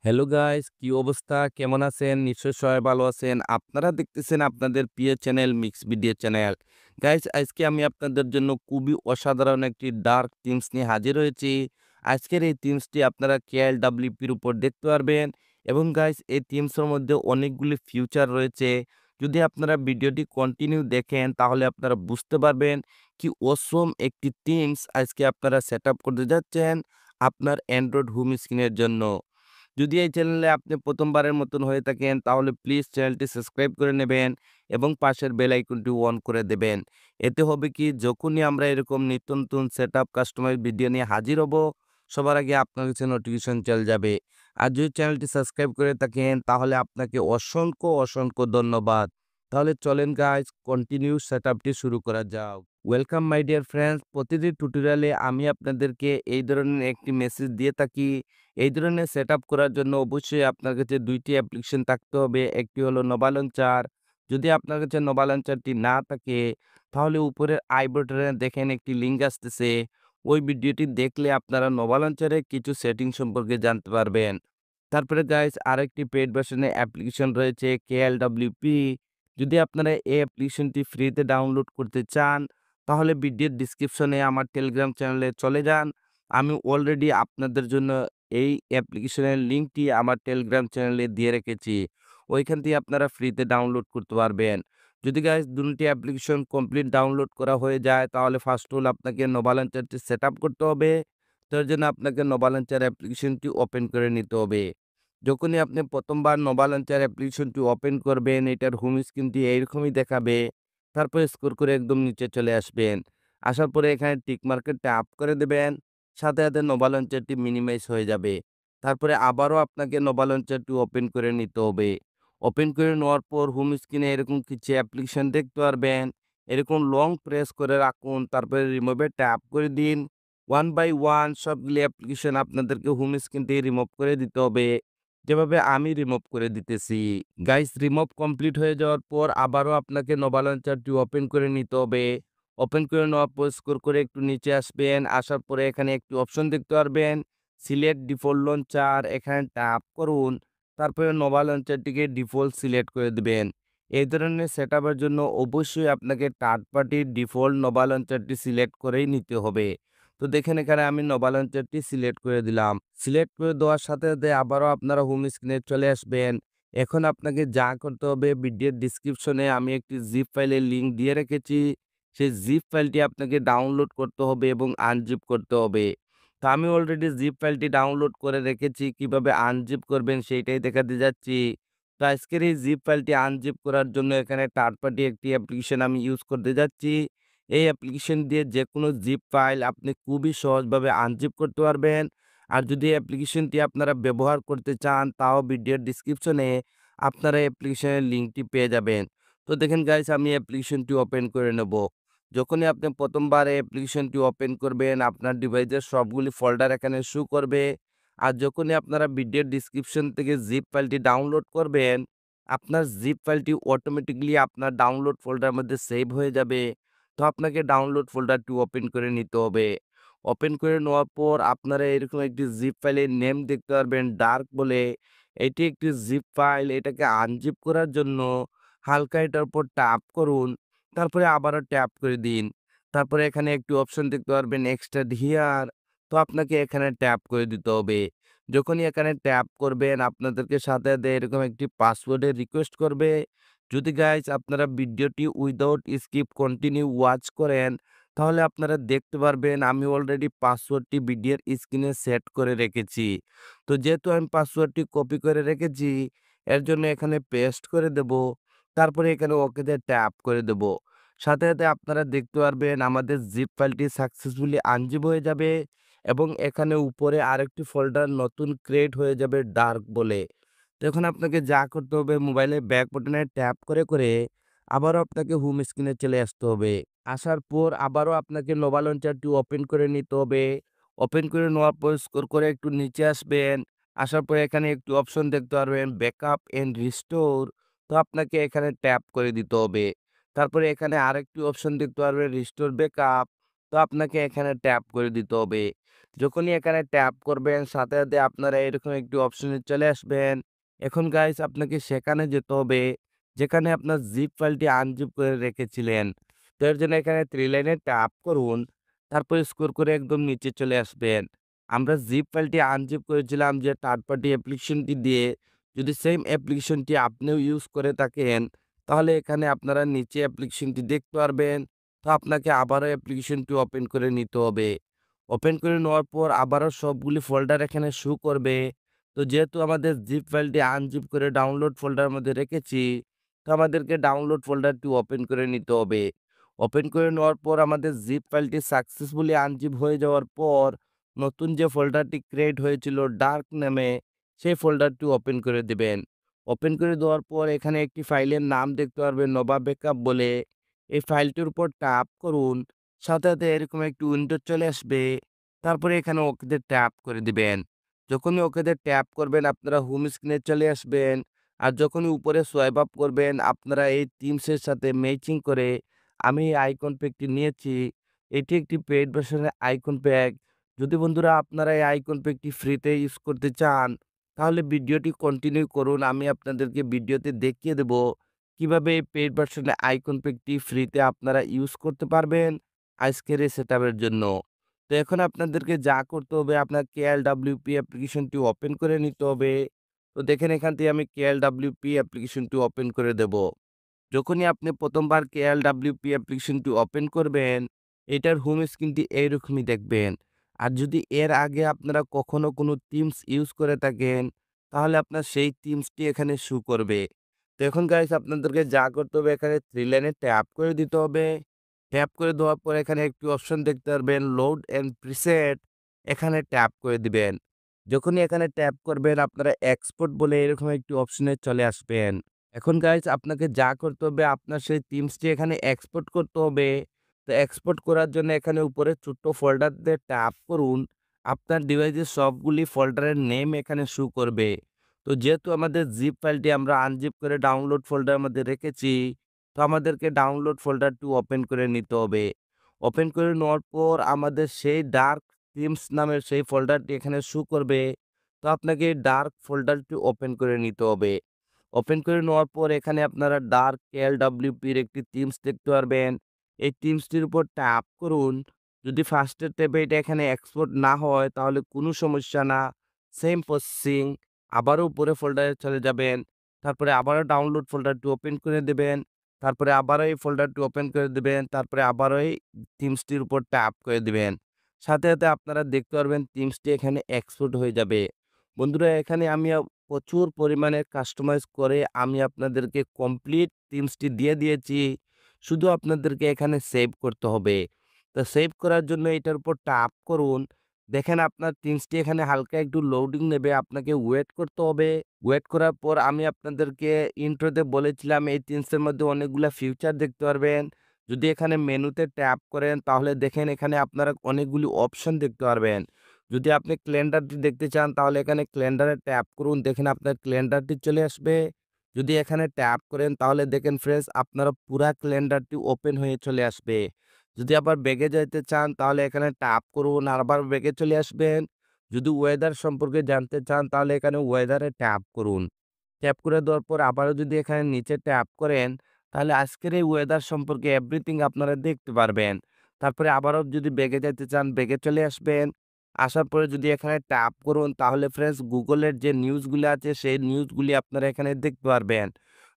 Hello guys, কি অবস্থা? কেমন আছেন? নিশ্চয়ই সবাই ভালো আছেন। আপনারা দেখতেছেন আপনাদের প্রিয় channel mix video channel. Guys, আজকে আমি আপনাদের জন্য খুবই অসাধারণ একটি ডার্ক থিমস নিয়ে হাজির হয়েছি। আজকের এই থিমসটি আপনারা কেএলডব্লিউপির উপর দেখতে পারবেন এবং গাইস এই থিমসের মধ্যে অনেকগুলি ফিউচার রয়েছে। যদি আপনারা ভিডিওটি কন্টিনিউ দেখেন তাহলে আপনারা বুঝতে পারবেন কি অসম একটি থিমস আজকে আপনারা সেটআপ করতে যাচ্ছেন আপনার অ্যান্ড্রয়েড হোম স্ক্রিনের জন্য। যদি এই চ্যানেলে আপনি প্রথমবারের মতন হয়ে থাকেন তাহলে প্লিজ চ্যানেলটি সাবস্ক্রাইব করে নেবেন এবং পাশের বেল আইকনটি অন করে দেবেন। এতে হবে কি যখনই আমরা এরকম নিত্য নতুন সেটআপ কাস্টমাইজ ভিডিও নিয়ে হাজির হব সবার আগে আপনার কাছে নোটিফিকেশন চলে যাবে। আর যদি চ্যানেলটি সাবস্ক্রাইব করে থাকেন তাহলে আপনাকে অসংখ্য ধন্যবাদ। তাহলে চলেন গাইজ কন্টিনিউ সেটআপটি শুরু করা যাক। ওয়েলকাম মাই ডিয়ার ফ্রেন্ডস, প্রতিটি টিউটোরিয়ালে আমি আপনাদেরকে এই ধরনের একটি মেসেজ দিয়ে থাকি। এই ধরনের সেটআপ করার জন্য অবশ্যই আপনার কাছে ২ টি অ্যাপ্লিকেশন থাকতে হবে। একটি হলো নোভা লঞ্চার। যদি আপনার কাছে নোভা লঞ্চারটি না থাকে তাহলে উপরের আই বাটনে দেখেন একটি লিঙ্ক আসতেছে। ওই ভিডিওটি দেখলে আপনারা নোভা লঞ্চারের কিছু সেটিং সম্পর্কে জানতে পারবেন। তারপরে গাইস আরেকটি পেইড ভার্শনের অ্যাপ্লিকেশন রয়েছে কেএলডব্লিউপি। যদি আপনারা এই অ্যাপ্লিকেশনটি ফ্রিতে ডাউনলোড করতে চান তাহলে ভিডিওর ডেসক্রিপশনে আমার টেলিগ্রাম চ্যানেলে চলে যান। আমি অলরেডি আপনাদের জন্য এই অ্যাপ্লিকেশনের লিঙ্কটি আমার টেলিগ্রাম চ্যানেলে দিয়ে রেখেছি। ওইখান থেকে আপনারা ফ্রিতে ডাউনলোড করতে পারবেন। যদি গাইস ২ টি অ্যাপ্লিকেশন কমপ্লিট ডাউনলোড করা হয়ে যায় তাহলে ফার্স্ট হলো আপনাকে নোভা লঞ্চারটি সেটআপ করতে হবে। তার জন্য আপনাকে নোভা লঞ্চার অ্যাপ্লিকেশনটি ওপেন করে নিতে হবে। যখনই আপনি ১ম বার নোভা লঞ্চার অ্যাপ্লিকেশনটি ওপেন করবেন এটার হোম স্ক্রিনটি এইরকমই দেখাবে। তারপরে স্ক্রল করে একদম নিচে চলে আসবেন। আসার পরে এখানে টিক মার্কে ট্যাপ করে দেবেন। সাথে নোভা লঞ্চারটি মিনিমাইজ হয়ে যাবে। তারপরে আবারও আপনাকে নোভা লঞ্চারটি ওপেন করে নিতে হবে। ওপেন করে নেওয়ার পর হোম স্ক্রিনে এরকম কিছু অ্যাপ্লিকেশন দেখতে পারবেন। এরকম লং প্রেস করে রাখুন। তারপরে রিমুভ এ ট্যাপ করে দিন। ওয়ান বাই ওয়ান সবগুলি অ্যাপ্লিকেশন আপনাদেরকে হোম স্ক্রিন থেকে রিমুভ করে দিতে হবে। যেভাবে আমি রিমুভ করে দিতেছি। গাইস রিমুভ কমপ্লিট হয়ে যাওয়ার পর আবারও আপনাকে নোভা লঞ্চারটি ওপেন করে নিতে হবে। ওপেন করে নেওয়ার পর স্ক্রল করে একটু নিচে আসবেন। আসার পরে এখানে একটি অপশন দেখতে পারবেন। সিলেক্ট ডিফল্ট লঞ্চার এখানে ট্যাপ করুন। তারপরে নোভা লঞ্চারটিকে ডিফল্ট সিলেক্ট করে দিবেন। এই ধরনের সেটআপের জন্য অবশ্যই আপনাকে থার্ড পার্টির ডিফল্ট নোভা লঞ্চারটি সিলেক্ট করেই নিতে হবে। তো দেখেন এখানে আমি নোভা লঞ্চারটি সিলেক্ট করে দিলাম। সিলেক্ট করে দেওয়ার সাথে আবারও আপনারা হোম স্ক্রিনে চলে আসবেন। এখন আপনাকে যা করতে হবে ভিডিওর ডেসক্রিপশনে আমি একটি জিপ ফাইলের লিঙ্ক দিয়ে রেখেছি। সেই জিপ ফাইলটি আপনাকে ডাউনলোড করতে হবে এবং আনজিপ করতে হবে। তো আমি অলরেডি জিপ ফাইলটি ডাউনলোড করে রেখেছি। কিভাবে আনজিপ করবেন সেইটাই দেখাতে যাচ্ছি। তো আজকের এই জিপ ফাইলটি আনজিপ করার জন্য এখানে থার্ড পার্টি একটি অ্যাপ্লিকেশন আমি ইউজ করতে যাচ্ছি। এই অ্যাপ্লিকেশন দিয়ে যেকোনো জিপ ফাইল আপনি খুবই সহজভাবে আনজিপ করতে পারবেন। আর যদি এই অ্যাপ্লিকেশনটি আপনারা ব্যবহার করতে চান তাও ভিডিওর ডেসক্রিপশনে আপনারা অ্যাপ্লিকেশনের লিঙ্কটি পেয়ে যাবেন। তো দেখেন গাইস আমি অ্যাপ্লিকেশনটি ওপেন করে নেব। যখনই আপনি ১ম বার এই অ্যাপ্লিকেশনটি ওপেন করবেন আপনার ডিভাইসের সবগুলি ফোল্ডার এখানে শো করবে। আর যখনই আপনারা ভিডিওর ডেসক্রিপশন থেকে জিপ ফাইলটি ডাউনলোড করবেন, আপনার জিপ ফাইলটি অটোমেটিক্যালি আপনার ডাউনলোড ফোল্ডারের মধ্যে সেভ হয়ে যাবে। তো আপনাকে ডাউনলোড ফোল্ডারটি ওপেন করে নিতে হবে। ওপেন করে নেওয়ার পর আপনারা এরকম একটি জিপ ফাইলের নেম দেখতে পারবেন ডার্ক বলে। এটি একটি জিপ ফাইল। এটাকে আনজিপ করার জন্য হালকা এটার উপর ট্যাপ করুন। তারপরে আবারও ট্যাপ করে দিন। তারপরে এখানে একটি অপশন দেখতে পারবেন এক্সট্রাক্ট হিয়ার। তো আপনাকে এখানে ট্যাপ করে দিতে হবে। যখনই এখানে ট্যাপ করবেন আপনাদেরকে সাথে এরকম একটি পাসওয়ার্ডের রিকোয়েস্ট করবে। যদি গাইস আপনারা ভিডিওটি উইদাউট স্কিপ কন্টিনিউ ওয়াচ করেন তাহলে আপনারা দেখতে পারবেন আমি অলরেডি পাসওয়ার্ডটি ভিডিওর স্ক্রিনে সেট করে রেখেছি। তো যেহেতু আমি পাসওয়ার্ডটি কপি করে রেখেছি এর জন্য এখানে পেস্ট করে দেব। তারপরে এখানে ওকেতে ট্যাপ করে দেব। সাথে আপনারা দেখতে পারবেন আমাদের জিপ ফাইলটি সাকসেসফুলি আনজিপ হয়ে যাবে এবং এখানে উপরে আরেকটি ফোল্ডার নতুন ক্রিয়েট হয়ে যাবে ডার্ক বলে। তো এখন আপনাকে যা করতে হবে মোবাইলের ব্যাক বাটনে ট্যাপ করে আবারও আপনাকে হোম স্ক্রিনে চলে আসতে হবে। আসার পর আবারও আপনাকে নোভা লঞ্চারটি ওপেন করে নিতে হবে। ওপেন করে নেওয়ার পর স্ক্রল করে একটু নিচে আসবেন। আসার পরে এখানে একটু অপশন দেখতে পারবেন ব্যাকআপ এন্ড রিস্টোর। তো আপনাকে এখানে ট্যাপ করে দিতে হবে। তারপরে এখানে আরেকটি অপশন দেখতে পারবেন রিস্টোর ব্যাকআপ। তো আপনাকে এখানে ট্যাপ করে দিতে হবে। যখনই এখানে ট্যাপ করবেন সাথে, সাথে আপনারা এরকম একটি অপশনে চলে আসবেন। এখন গাইস আপনাকে সেখানে যেতে হবে যেখানে আপনার জিপ ফাইলটি আনজিপ করে রেখেছিলেন। তো এর জন্য এখানে 3 লাইনে ট্যাপ করুন। তারপর স্ক্রল করে একদম নিচে চলে আসবেন। আমরা জিপ ফাইলটি আনজিপ করেছিলাম যে থার্ড পার্টি অ্যাপ্লিকেশনটি দিয়ে। যদি সেম অ্যাপ্লিকেশনটি আপনিও ইউজ করে থাকেন, তাহলে এখানে আপনারা নিচে অ্যাপ্লিকেশনটি দেখতে পারবেন। তো আপনাকে আবারও অ্যাপ্লিকেশনটি ওপেন করে নিতে হবে। ওপেন করে নেওয়ার পর আবারও সবগুলি ফোল্ডার এখানে শো করবে। তো যেহেতু আমাদের জিপ ফাইলটি আনজিপ করে ডাউনলোড ফোল্ডারের মধ্যে রেখেছি, তো আমাদেরকে ডাউনলোড ফোল্ডারটি ওপেন করে নিতে হবে। ওপেন করে নেওয়ার পর আমাদের জিপ ফাইলটি সাকসেসফুলি আনজিপ হয়ে যাওয়ার পর নতুন যে ফোল্ডারটি ক্রিয়েট হয়েছিল ডার্ক নামে, সেই ফোল্ডারটি ওপেন করে দিবেন। ওপেন করে দেওয়ার পর এখানে একটি ফাইলের নাম দেখতে পারবেন নোভা ব্যাকআপ বলে। এই ফাইলটির উপর ট্যাপ করুন। সাথে, সাথে এরকম একটি উইন্ডো চলে আসবে। তারপরে এখানে ওকেতে ট্যাপ করে দিবেন। যখনই ওকেতে ট্যাপ করবেন আপনারা হোম স্ক্রিনে চলে আসবেন। আর যখনই উপরে সোয়াইপ আপ করবেন আপনারা এই থিমসের সাথে ম্যাচিং করে আমি এই আইকন প্যাকটি নিয়েছি। এটি একটি পেইড ভার্সনের আইকন প্যাক। যদি বন্ধুরা আপনারা এই আইকন প্যাকটি ফ্রিতে ইউজ করতে চান, তাহলে ভিডিওটি কন্টিনিউ করুন। আমি আপনাদেরকে ভিডিওতে দেখিয়ে দেব কিভাবে এই পেইড ভার্সনের আইকন প্যাকটি ফ্রিতে আপনারা ইউজ করতে পারবেন আজকের এই সেটআপের জন্য। তো এখন আপনাদেরকে যা করতে হবে আপনার KLWP অ্যাপ্লিকেশনটি ওপেন করে নিতে হবে। তো দেখেন এখান থেকে আমি KLWP অ্যাপ্লিকেশনটি ওপেন করে দেব। যখনই আপনি ১ম বার KLWP অ্যাপ্লিকেশনটি ওপেন করবেন, এটার হোম স্ক্রিনটি এইরকমই দেখবেন। আর যদি এর আগে আপনারা কখনো কোনো থিমস ইউজ করে থাকেন, তাহলে আপনার সেই থিমসটি এখানে শো করবে। তো এখন গাইস আপনাদেরকে যা করতে হবে এখানে 3 লাইনে ট্যাপ করে দিতে হবে। ট্যাপ করে দেওয়ার পর এখানে একটি অপশন দেখতে পারবেন লোড অ্যান্ড প্রিসেট, এখানে ট্যাপ করে দিবেন। যখনই এখানে ট্যাপ করবেন আপনারা এক্সপোর্ট বলে এরকম একটি অপশনে চলে আসবেন। এখন গাইজ আপনাকে যা করতে হবে আপনার সেই থিমসটি এখানে এক্সপোর্ট করতে হবে। তো এক্সপোর্ট করার জন্য এখানে উপরে ছোট্ট ফোল্ডার দিয়ে ট্যাপ করুন। আপনার ডিভাইসের সবগুলি ফোল্ডারের নেম এখানে শো করবে। তো যেহেতু আমাদের জিপ ফাইলটি আমরা আনজিপ করে ডাউনলোড ফোল্ডারের মধ্যে রেখেছি, তো আমাদেরকে ডাউনলোড ফোল্ডারটি ওপেন করে নিতে হবে। ওপেন করে নেওয়ার পর আমাদের সেই ডার্ক থিমস নামের সেই ফোল্ডারটি এখানে শো করবে। তো আপনাকে এই ডার্ক ফোল্ডারটি ওপেন করে নিতে হবে। ওপেন করে নেওয়ার পর এখানে আপনারা ডার্ক KLWP-র একটি থিমস দেখতে পারবেন। এই থিমসটির উপর ট্যাপ করুন। যদি ফার্স্টের ট্যাপে এটা এখানে এক্সপোর্ট না হয় তাহলে কোনো সমস্যা না। সেম প্রসেসিং আবারও উপরে ফোল্ডারে চলে যাবেন। তারপরে আবারও ডাউনলোড ফোল্ডারটি ওপেন করে দেবেন। তারপরে আবারও এই ফোল্ডারটি ওপেন করে দিবেন। তারপরে আবারও এই থিমসটির উপর ট্যাপ করে দিবেন। সাথে, সাথে আপনারা দেখতে পারবেন থিমসটি এখানে এক্সপোর্ট হয়ে যাবে। বন্ধুরা এখানে আমি প্রচুর পরিমাণে কাস্টমাইজ করে আমি আপনাদেরকে কমপ্লিট থিমসটি দিয়ে দিয়েছি। শুধু আপনাদেরকে এখানে সেভ করতে হবে। তো সেভ করার জন্য এটার উপর ট্যাপ করুন। দেখেন আপনার থিমসটি এখানে হালকা একটু লোডিং নেবে। আপনাকে ওয়েট করতে হবে। ওয়েট করার পর আমি আপনাদেরকে ইন্ট্রোতে বলেছিলাম এই থিমসের মধ্যে অনেকগুলা ফিউচার দেখতে পারবেন। যদি এখানে মেনুতে ট্যাপ করেন তাহলে দেখেন এখানে আপনারা অনেকগুলি অপশন দেখতে পারবেন। যদি আপনি ক্যালেন্ডারটি দেখতে চান তাহলে এখানে ক্যালেন্ডারে ট্যাপ করুন। দেখেন আপনার ক্যালেন্ডারটি চলে আসবে। যদি এখানে ট্যাপ করেন তাহলে দেখেন ফ্রেন্ডস আপনারা পুরা ক্যালেন্ডারটি ওপেন হয়ে চলে আসবে। যদি আবার ব্যাগে যাইতে চান তাহলে এখানে ট্যাপ করুন আর আবার ব্যাগে চলে আসবেন। যদি ওয়েদার সম্পর্কে জানতে চান তাহলে এখানে ওয়েদারে ট্যাপ করুন। ট্যাপ করে দেওয়ার পর আবারও যদি এখানে নিচে ট্যাপ করেন তাহলে আজকের এই ওয়েদার সম্পর্কে এভরিথিং আপনারা দেখতে পারবেন। তারপরে আবারও যদি ব্যাগে যাইতে চান ব্যাগে চলে আসবেন। আসার পরে যদি এখানে ট্যাপ করুন তাহলে ফ্রেন্ডস গুগলের যে নিউজগুলি আছে সেই নিউজগুলি আপনারা এখানে দেখতে পারবেন।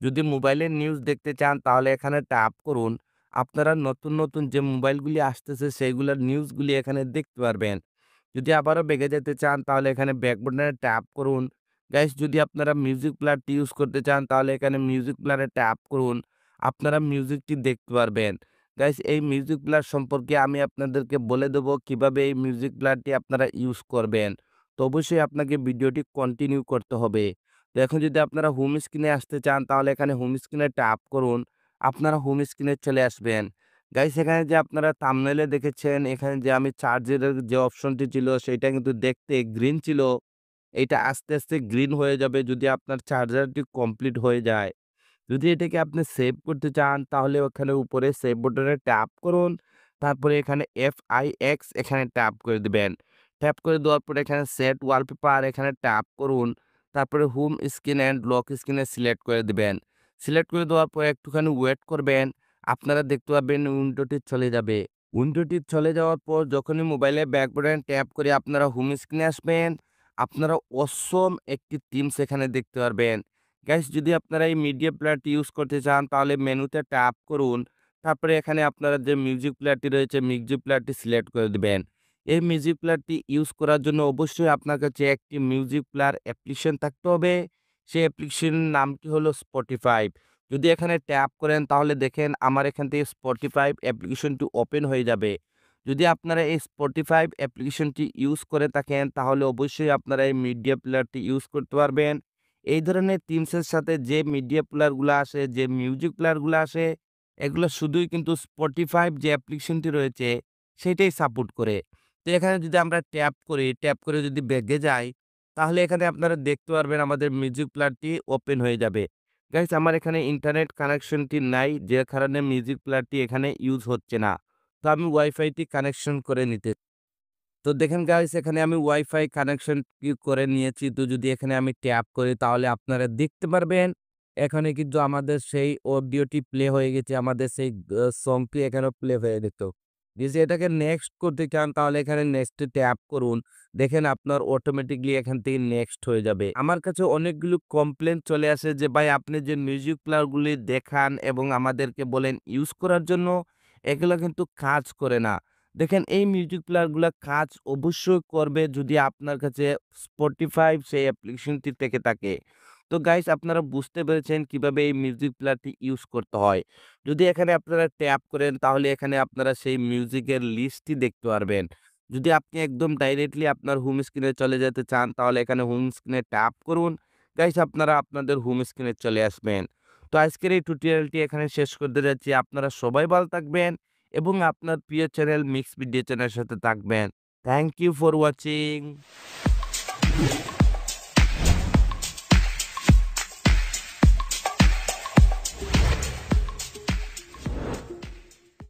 যদি মোবাইলের নিউজ দেখতে চান তাহলে এখানে ট্যাপ করুন। আপনারা নতুন, নতুন যে মোবাইলগুলি আসতেছে সেইগুলার নিউজগুলি এখানে দেখতে পারবেন। যদি আবারও ব্যাকে যেতে চান তাহলে এখানে ব্যাক বাটনে ট্যাপ করুন। গাইস যদি আপনারা মিউজিক প্লেয়ারটি ইউজ করতে চান তাহলে এখানে মিউজিক প্লেয়ারে ট্যাপ করুন। আপনারা মিউজিকটি দেখতে পারবেন। গাইস এই মিউজিক প্লেয়ার সম্পর্কে আমি আপনাদেরকে বলে দেবো কিভাবে এই মিউজিক প্লেয়ারটি আপনারা ইউজ করবেন। তো অবশ্যই আপনাকে ভিডিওটি কন্টিনিউ করতে হবে। তো এখন যদি আপনারা হোম স্ক্রিনে আসতে চান তাহলে এখানে হোম স্ক্রিনে ট্যাপ করুন। আপনারা হোম স্ক্রিনে চলে আসবেন। গাইস এখানে যে আপনারা থাম্বনেইলে দেখেছেন এখানে যে আমি চার্জারের যে অপশনটি ছিল সেইটা কিন্তু দেখতে গ্রিন ছিল। এইটা আস্তে, আস্তে গ্রিন হয়ে যাবে যদি আপনার চার্জারটি কমপ্লিট হয়ে যায়। যদি এটাকে আপনি সেভ করতে চান তাহলে ওখানে উপরে সেভ বাটনে ট্যাপ করুন। তারপরে এখানে FIX এখানে ট্যাপ করে দিবেন। ট্যাপ করে দেওয়ার পরে এখানে সেট ওয়ালপেপার এখানে ট্যাপ করুন। তারপরে হোম স্ক্রিন অ্যান্ড লক স্ক্রিনে সিলেক্ট করে দিবেন। সিলেক্ট করে দেওয়ার পরে একটুখানি ওয়েট করবেন। আপনারা দেখতে পাবেন উইন্ডোটি চলে যাবে। উইন্ডোটি চলে যাওয়ার পর যখনই মোবাইলে ব্যাক বাটন ট্যাপ করে আপনারা হোম স্ক্রিনে আসবেন, আপনারা অসম একটি থিমস এখানে দেখতে পারবেন। গাইস যদি আপনারা এই মিডিয়া প্লেয়ারটি ইউজ করতে চান তাহলে মেনুতে ট্যাপ করুন। তারপরে এখানে আপনারা যে মিউজিক প্লেয়ারটি রয়েছে মিউজিক প্লেয়ারটি সিলেক্ট করে দিবেন। এই মিউজিক প্লেয়ারটি ইউজ করার জন্য অবশ্যই আপনার কাছে একটি মিউজিক প্লেয়ার অ্যাপ্লিকেশন থাকতে হবে। সেই অ্যাপ্লিকেশনের নামটি হলো Spotify। যদি এখানে ট্যাপ করেন তাহলে দেখেন আমার এখান থেকে Spotify অ্যাপ্লিকেশনটি ওপেন হয়ে যাবে। যদি আপনারা এই Spotify অ্যাপ্লিকেশনটি ইউজ করে থাকেন তাহলে অবশ্যই আপনারা এই মিডিয়া প্লেয়ারটি ইউজ করতে পারবেন। এই ধরনের থিমসের সাথে যে মিডিয়া প্লেয়ারগুলো আসে, যে মিউজিক প্লেয়ারগুলো আসে, এগুলো শুধুই কিন্তু Spotify যে অ্যাপ্লিকেশনটি রয়েছে সেটাই সাপোর্ট করে। তো এখানে যদি আমরা ট্যাপ করি, ট্যাপ করে যদি ব্যাকে যাই, তাহলে এখানে আপনারা দেখতে পারবেন আমাদের মিউজিক প্লেয়ারটি ওপেন হয়ে যাবে। গাইস আমার এখানে ইন্টারনেট কানেকশনটি নাই, যে কারণে মিউজিক প্লেয়ারটি এখানে ইউজ হচ্ছে না। তো আমি ওয়াইফাইটি কানেকশন করে নিতে তো দেখেন গাইস এখানে আমি ওয়াইফাই কানেকশন করে নিয়েছি। তো যদি এখানে আমি ট্যাপ করি তাহলে আপনারা দেখতে পারবেন এখানে কিন্তু আমাদের সেই অডিওটি প্লে হয়ে গেছে। আমাদের সেই সংটি এখানে প্লে হয়ে যেত। যদি এটাকে নেক্সট করতে চান তাহলে এখানে নেক্সট এ ট্যাপ করুন। দেখেন আপনার অটোমেটিক্যালি এখান থেকে নেক্সট হয়ে যাবে। আমার কাছে অনেকগুলো কমপ্লেইন চলে আসে যে ভাই আপনি যে মিউজিক প্লেয়ার গুলি দেখান এবং আমাদেরকে বলেন ইউজ করার জন্য, এগুলা কিন্তু কাজ করে না। দেখেন এই মিউজিক প্লেয়ারগুলা কাজ অবশ্যই করবে যদি আপনার কাছে Spotify সেই অ্যাপ্লিকেশনটি থেকে থাকে। তো গাইস আপনারা বুঝতে পেরেছেন কিভাবে এই মিউজিক প্লেয়ারটি ইউজ করতে হয়। যদি এখানে আপনারা ট্যাপ করেন তাহলে এখানে আপনারা সেই মিউজিকের লিস্টটি দেখতে পারবেন। যদি আপনি একদম ডাইরেক্টলি আপনার হোম স্ক্রিনে চলে যেতে চান তাহলে এখানে হোম স্ক্রিনে ট্যাপ করুন। গাইস আপনারা আপনাদের হোম স্ক্রিনে চলে আসবেন। তো আজকের এই টিউটোরিয়ালটি এখানে শেষ করতে যাচ্ছি। আপনারা সবাই ভালো থাকবেন এবং আপনার প্রিয় চ্যানেল মিক্স ভিডিও চ্যানেলের সাথে থাকবেন। Thank you for watching.